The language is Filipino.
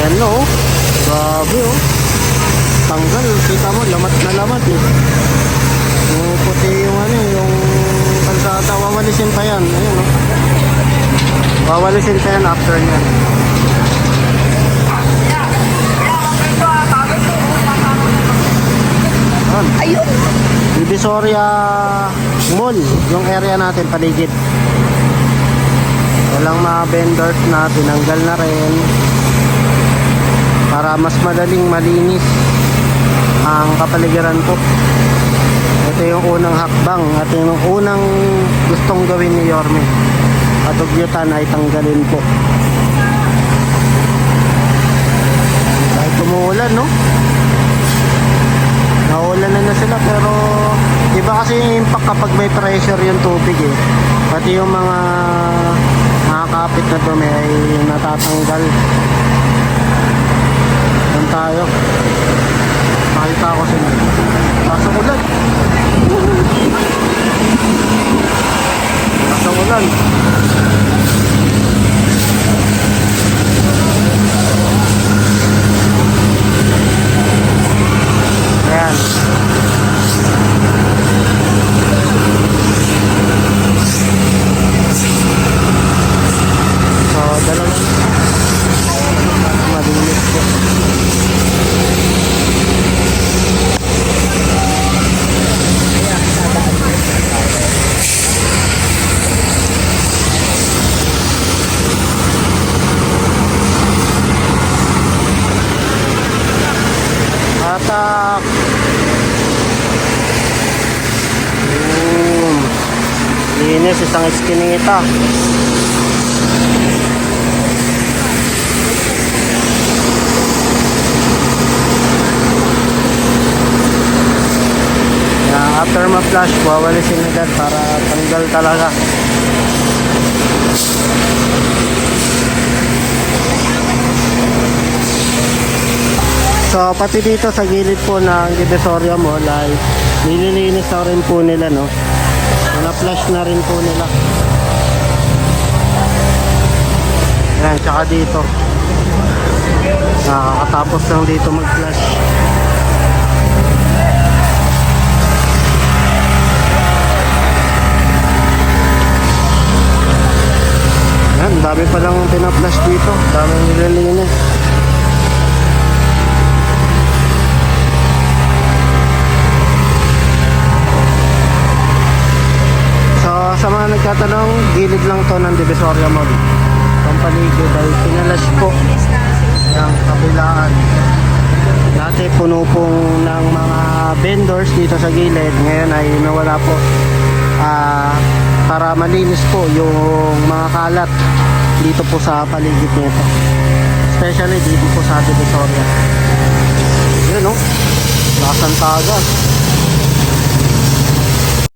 Ayan no, grabe oh. Tanggal, kita mo, lamat na lamat eh. Yung puti yung ano, yung kalsada, wawalisin pa yan. Ayan oh. Wawalisin pa yan after nyan. Ayun. Divisoria Mall, yung area natin, paligid. Walang mga vendors na tinanggal na rin para mas madaling malinis ang kapaligiran po. Ito yung unang hakbang at yung unang gustong gawin ni Yorme. Patugyutan ay tanggalin po. Dahil tumuulan no? Naulan na sila pero iba kasi yung impact kapag may pressure yung tubig eh. Pati yung mga kapit na dumi ay natatanggal. Doon tayo. Makita ko sila. Pasok ulan. Pasok ulan. Ayan. So, dalawang malinis po. Atak. Linis, isang iskinita. After ma-flush, wawalisin agad para tanggal talaga. So pati dito sa gilid po ng Divisoria Mall ay nililinis na rin po nila no. Na-flush na rin po nila. Ayan, tsaka dito. Nakakatapos lang dito mag-flush. Ayan, dami pa lang pina-flush dito. Daming nililinis. Sa mga nagtatanong, gilid lang to ng Divisoria Mall. Ang paligid ay pinalas po ng kabilaan. Dati puno pong ng mga vendors dito sa gilid. Ngayon ay nawala po. Para malinis po yung mga kalat dito po sa paligid nito. Especially dito po sa Divisoria. Yun o, Lakas ng Tagas.